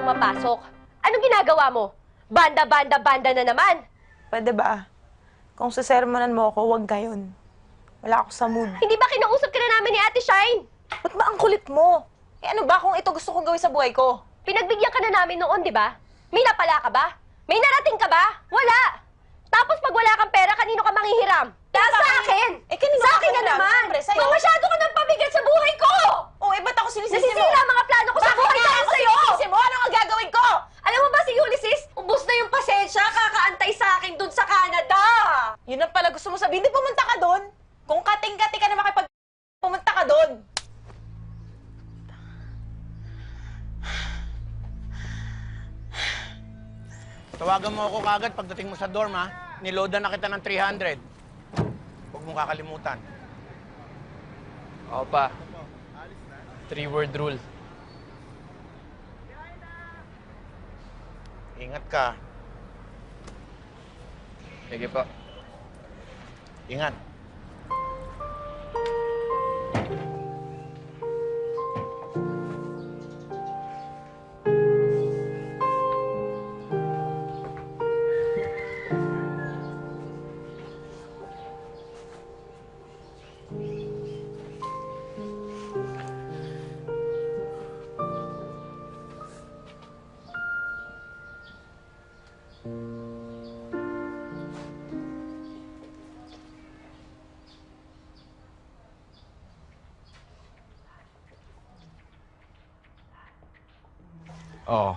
pang mapasok. Anong ginagawa mo? Banda na naman. Pwede ba? Kung sasermonan mo ako, huwag ngayon. Wala ako sa mood. Hindi ba kinausap ka na namin ni Ate Shine? Ba't ba ang kulit mo? Eh ano ba kung ito gusto kong gawin sa buhay ko? Pinagbigyan ka na namin noon, di ba? May napala ka ba? May narating ka ba? Wala! Tapos pag wala kang pera, kanino ka manghihiram? Sa akin! Eh, kanino sa ka akin na hiram? naman! Siyempre, sa'yo. Ma, masyado ka nang pabigat sa buhay ko! Oh, eh ba't ako sinisisi mo? Nasisira ang mga plano ko sa buhay Bakit dahil ako sa'yo! sinisisi mo? Ano ang gagawin ko? Alam mo ba si Ulysses? Ubus na yung pasensya, kakaantay sa akin dun sa Canada! Yun ang pala gusto mo sabihin. Di pumunta ka doon. Kung kating-kati ka na pumunta ka doon. Tawagan mo ako kagad pagdating mo sa dorm, ha? Niloadan na kita ng 300. Huwag mong kakalimutan. Oo pa. 3-word rule. Ingat ka. Sige po. Ingat. Oo.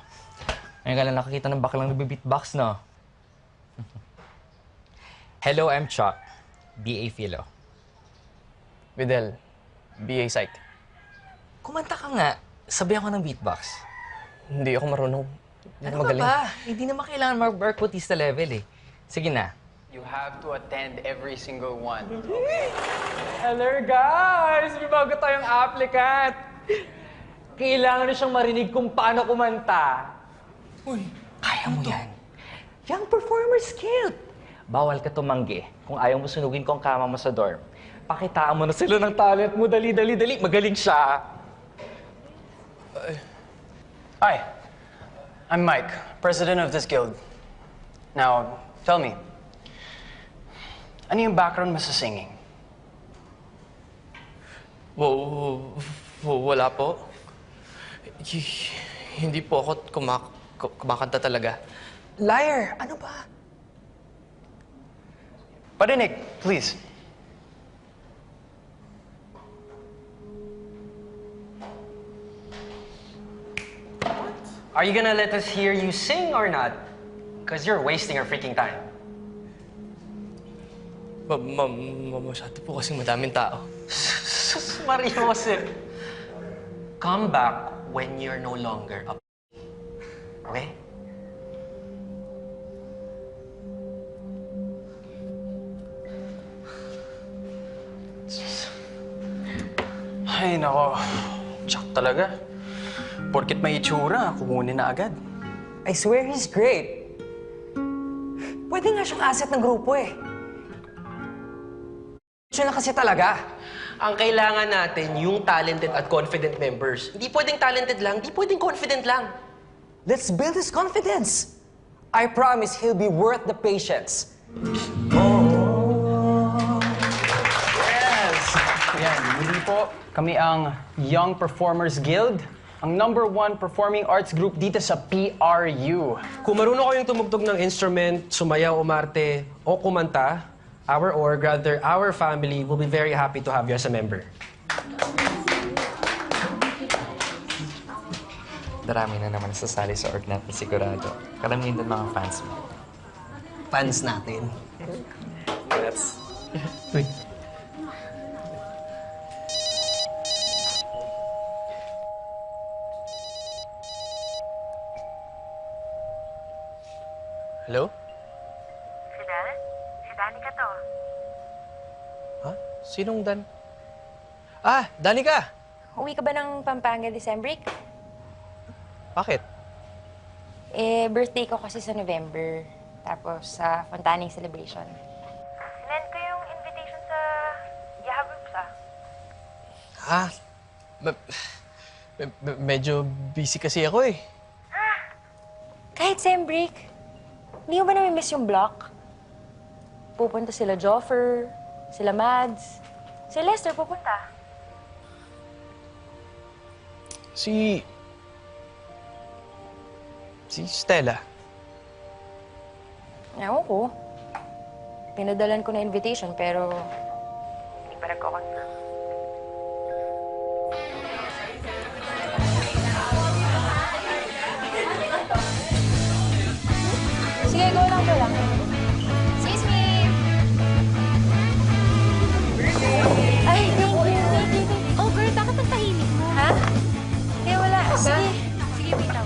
Ngayon ka lang nakakita ng baklang nagbe-beatbox, no? Hello, I'm Chuck. BA Philo. Videl, BA Psych. Kumanta ka nga. Sabihan ko ng beatbox. Hindi ako marunong. Hindi Ano ako magaling. ka ba? Hindi naman kailangan mag-artista level, eh. Sige na. You have to attend every single one. Hello guys! May bago tayong applicant! Kailangan na siyang marinig kung paano kumanta. Kaya mo yan. Young performer skill. Bawal ka tumanggi kung ayaw mo sunugin ko ang kama mo sa dorm. Pakitaan mo na sila ng talent mo. Dali. Magaling siya. Hi, I'm Mike, president of this guild. Now, tell me, ano yung background mo sa singing? Wala po. Hindi po ako kumakanta talaga. Liar! Ano ba? Parinig, please. Are you gonna let us hear you sing or not? Because you're wasting our freaking time. Masyado po kasing madaming tao. Sus, Maria Joseph. Come back when you're no longer up. Okay? Ay, nako. Tsak talaga. Porkit may itsura, kumunin na agad. I swear he's great. Pwede nga siyang asset ng grupo eh. Siya na kasi talaga. Ang kailangan natin, yung talented at confident members. Hindi pwedeng talented lang, hindi pwedeng confident lang. Let's build his confidence. I promise he'll be worth the patience. Yes! Yan, muli po. Kami ang Young Performers Guild, ang #1 performing arts group dito sa PRU. Kung marunong kayong tumugtog ng instrument, sumayaw, umarte, o kumanta, our org, rather our family, will be very happy to have you as a member. Darami na naman sasali sa org natin, sigurado. Karamihan din mga fans mo. Fans natin. That's... Uy. Hello? Fidel? Si Danica to. Ha? Sinong Dan? Ah, Danica! Uwi ka ba ng Pampanga December? Bakit? Eh, birthday ko kasi sa November. Tapos sa Fontaning celebration. Sinend ko yung invitation sa Yahoo Groups, Ah, medyo busy kasi ako eh. Kahit sem break, hindi mo ba nami-miss yung block? Pupunta sila Joffer, sila Mads, si Lester pupunta. Si Stella. Ewan ko. Pinadalan ko na invitation pero hindi pa nagko-confirm. Sige, go lang. Excuse me! Ay, thank you. Oh, girl, bakit ang tahimik mo? Ha? Eh, wala. Sige. Sige, wait lang.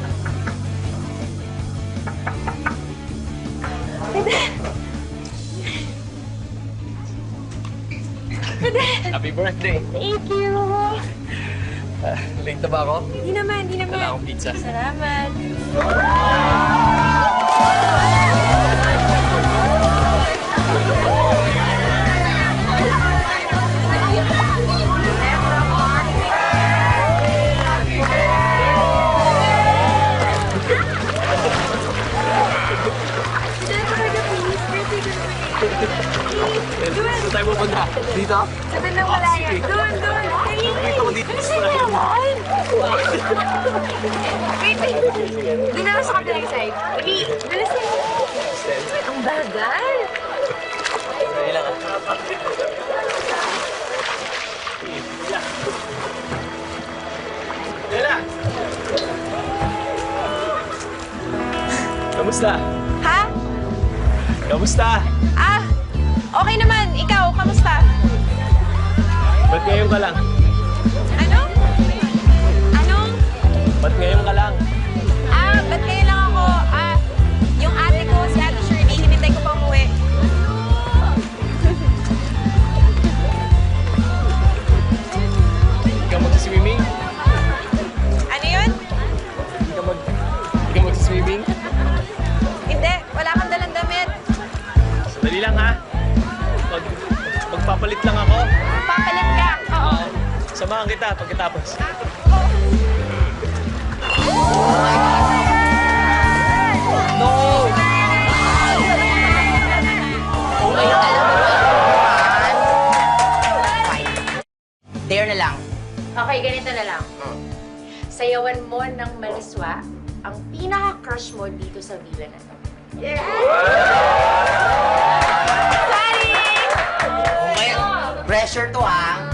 Happy birthday! Thank you. Late na ba ako? Hindi naman. Dala akong pizza. Salamat. Saan tayo pupunta? Dito? Sa bandang malaya. Doon. Dali. Dito ko dito. Kasi naman. Wait. Doon na lang sa kabilang side. Dali. Bilis na. Ang bagal. Dali lang. Dela! Kamusta? Ha? Kamusta? Okay naman. Ikaw, kamusta? Ba't ngayon ka lang? Ano? Anong? Ba't ngayon ka lang? Ba't kayo lang ako? Yung ate ko, si Ate Shirley, hinintay ko pa umuwi. Hindi ka magsiswimming? Ano yun? Hindi ka magsiswimming? Hindi, wala kang dalang damit. Sandali lang ha. Magpapalit lang ako. Papalit ka. Oo. Samahan kita pagkatapos. Dare na lang. Okay, ganito na lang. Sayawan mo ng maliswa ang pinaka-crush mo dito sa villa na to. Pressure to, ha?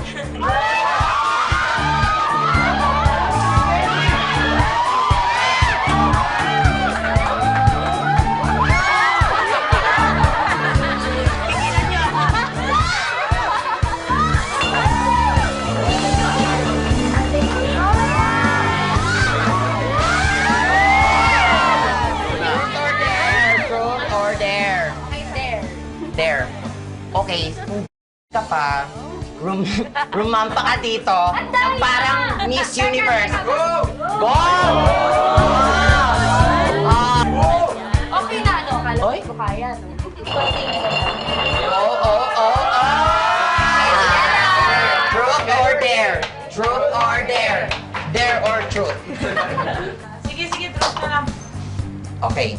Truth or dare? Dare. Okay, kung ka pa, rumampa ka dito ng parang Miss Universe. Go! Okay na, ano? Akala Oy. ko kaya, no? Truth or dare? Truth or dare? Dare or truth? Sige, truth na lang. Okay.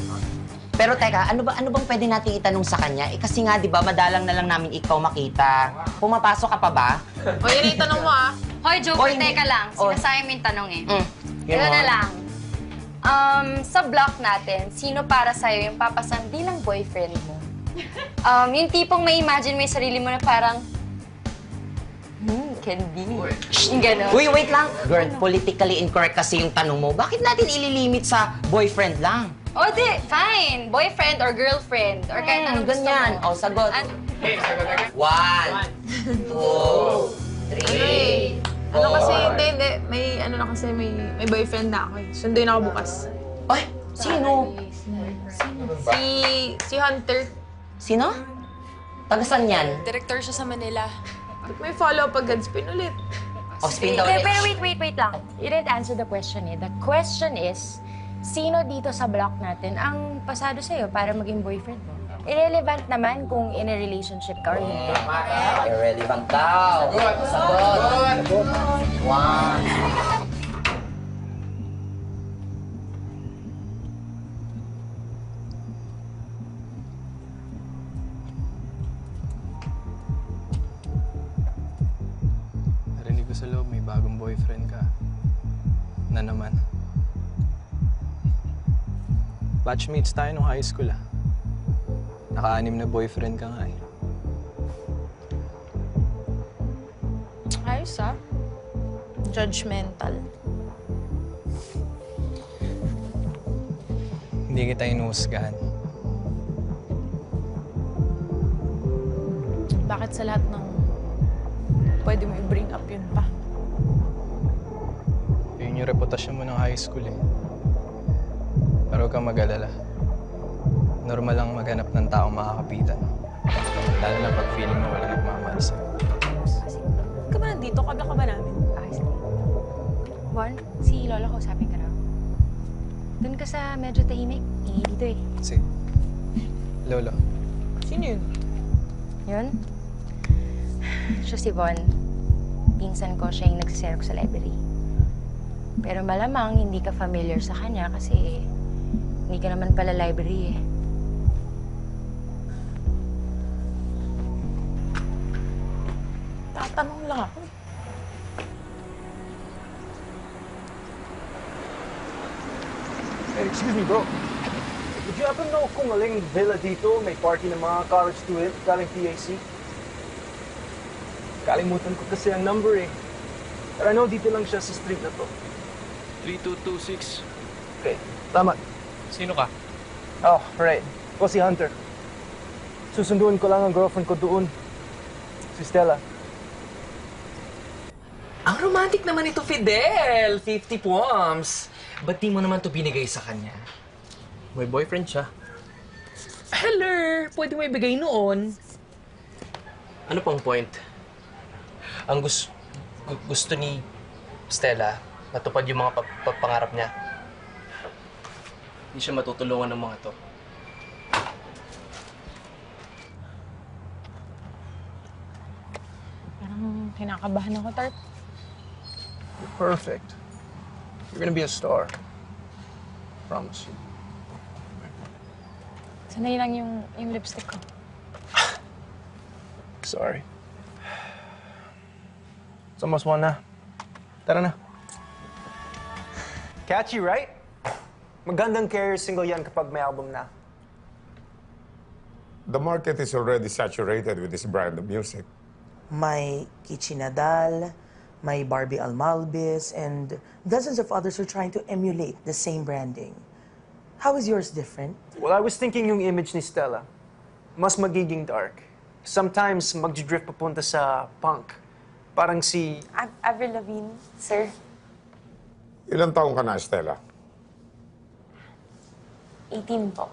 Pero teka, ano bang pwede natin itanong sa kanya? Eh, kasi nga, di ba, madalang na lang namin ikaw makita. Pumapasok ka pa ba? O, yun yung tanong mo, Hoy, Joker, Hoy, hindi. teka lang. Oh. Sinasayang mo yung tanong eh. Yun Ito mo. na lang. Sa block natin, sino para sa'yo yung papasan bilang boyfriend mo? Yung tipong may imagine mo yung sarili mo na parang, can be. Yung gano'n. Uy, wait lang. Girl, politically incorrect kasi yung tanong mo. Bakit natin ililimit sa boyfriend lang? O di, fine. Boyfriend or girlfriend. Or kahit anong gusto ganyan. mo. O, sagot. An- 1, 2, 3. Ano kasi, hindi. May boyfriend na ako. Sunduin ako bukas. Ay, sino? Si Hunter. Sino? Tagasan yan? Director siya sa Manila. May follow pag Godspin ulit. O, spin daw Pero, ulit. wait lang. You didn't answer the question eh. The question is, sino dito sa block natin ang pasado sa'yo para maging boyfriend mo? Irrelevant naman kung in a relationship ka or hindi. Irrelevant daw. Sagot. 1. ko sa loob, may bagong boyfriend ka. Na naman. Batchmates tayo nung high school ah. Naka-anim na boyfriend ka nga eh. Ayos ah. Judgmental. Hindi kita inuhusgahan. Bakit sa lahat ng pwede mo i-bring up yun pa? Yun yung reputasyon mo ng high school eh. Pero huwag kang mag-alala. Normal lang maghanap ng taong makakapitan. Lalo na pag feeling mo wala nagmamahal sa'yo. Ba't ka ba nandito? Kabla ka ba namin? Juan, si Lola ko, sabi ka raw. Doon ka sa medyo tahimik. Hingi dito eh. Si Lolo. Sino yun? Yun? Siya si Von. Pinsan ko, siya yung nagsiserok sa library. Pero malamang hindi ka familiar sa kanya kasi hindi ka naman pala library eh. Tatanong lang ako. Hey, excuse me, bro. Did you happen to know kung aling villa dito may party ng mga college student galing PAC? Kalimutan ko kasi ang number eh. Pero I know dito lang siya sa street na to. 3226. Okay, tama. Sino ka? Oh, right. Ako si Hunter. Susunduin ko lang ang girlfriend ko doon. Si Stella. Ang romantic naman ito, Fidel! 50 poems! Ba't di mo naman ito binigay sa kanya? May boyfriend siya. Hello! Pwede mo ibigay noon. Ano pang point? Ang gusto ni Stella, matupad yung mga pangarap niya. Hindi siya matutulungan ng mga to. Parang kinakabahan ako, Tart. You're perfect. You're gonna be a star. Promise you. Sanay lang yung lipstick ko. Sorry. It's almost 1 na. Tara na. Catchy, right? Magandang carrier single yan kapag may album na. The market is already saturated with this brand of music. May Kichi Nadal, may Barbie Almalbis, and dozens of others are trying to emulate the same branding. How is yours different? Well, I was thinking yung image ni Stella, mas magiging dark. Sometimes mag-drift papunta sa punk. Parang si... Avril Lavigne, sir. Ilang taong ka na, Stella? 18 po.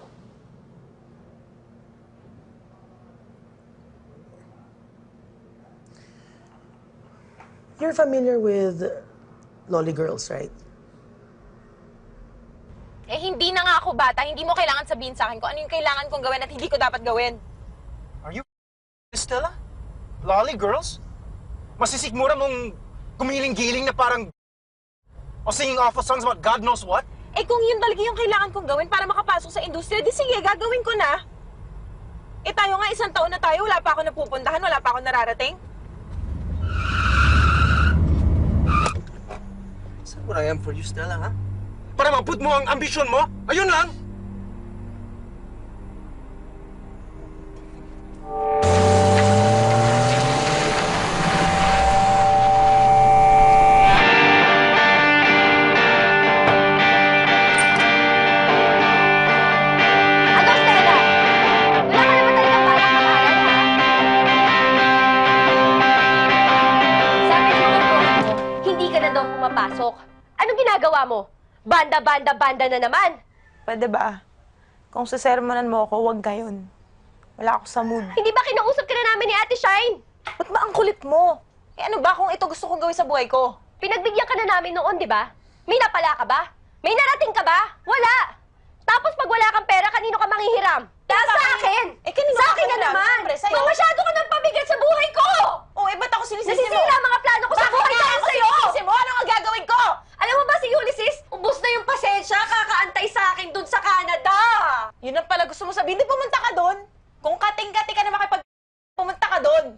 You're familiar with Lolly Girls, right? Eh, hindi na nga ako bata. Hindi mo kailangan sabihin sa akin kung ano yung kailangan kong gawin at hindi ko dapat gawin. Are you Stella? Lolly girls? Masisigmura mong gumiling-giling na parang... o singing awful songs about God knows what? Eh, kung yun talaga yung kailangan kong gawin para makapasok sa industriya, di sige, gagawin ko na. Eh, tayo nga, 1 taon na tayo, wala pa ako napupuntahan, wala pa ako nararating. Is that what I am for you, Stella, ha? Para maput mo ang ambisyon mo? Ayun lang! Ano, Stella? Wala ka naman talagang balak mag-aral, ha? Sabi ng mga boss mo, hindi ka na daw pumapasok. Anong ginagawa mo? Banda na naman. Pwede ba? Kung sasermonan mo ako, huwag ngayon. Wala ako sa mood. Hindi ba kinausap ka na namin ni Ate Shine? Ba't ba ang kulit mo? Eh ano ba kung ito gusto kong gawin sa buhay ko? Pinagbigyan ka na namin noon, di ba? May napala ka ba? May narating ka ba? Wala! Tapos pag wala kang pera, kanino ka manghihiram? Dahil sa akin! Eh, kanino sa ka akin na manghihiram? naman! Siyempre, sa'yo. Masyado ka nang pabigat sa buhay ko! Oh, eh ba't ako sinisisi mo? Nasisira ang mga plano ko sa buhay dahil sa'yo! Sinisisi mo? Ano ang gagawin ko? Alam mo ba si Ulysses? Ubus na yung pasensya, kakaantay sa akin dun sa Canada! Yun ang pala gusto mo sabihin. Di pumunta ka doon. Kung kating-kati ka na pumunta ka doon.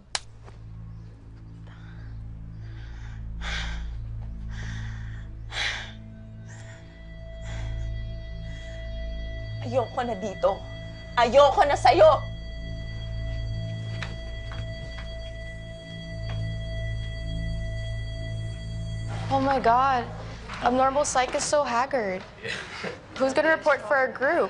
Ayoko na dito. Ayoko na sa'yo! Oh my God. Abnormal Psych is so haggard. Who's gonna report for our group?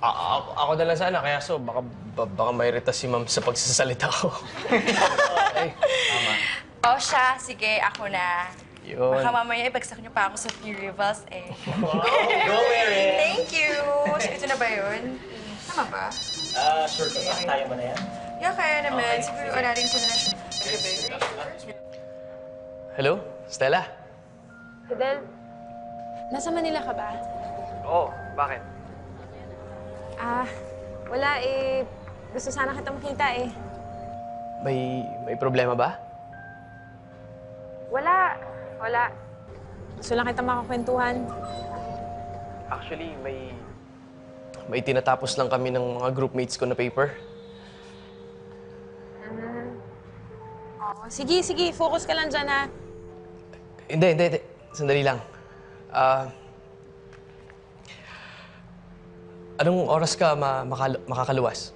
Ako na lang sana, kaya so baka mairita si ma'am sa pagsasalita ko. Okay. Oh, siya. Sige, ako na. Yun. Baka mamaya ibagsak niyo pa ako sa few rivals eh. Go, Erin! Thank you! Ito na ba yun? Tama ba? Sure ka. Kaya mo na yan? Yeah, kaya naman. Siguro orarin ko na lang siya. Hello? Stella? Fidel, nasa Manila ka ba? Oo, bakit? Wala eh. Gusto sana kita makita eh. May problema ba? Wala. Gusto lang kita makakwentuhan. Actually, may tinatapos lang kami ng mga groupmates ko na paper. Sige. Focus ka lang dyan, ha? Hindi. Sandali lang. Anong oras ka makakaluwas?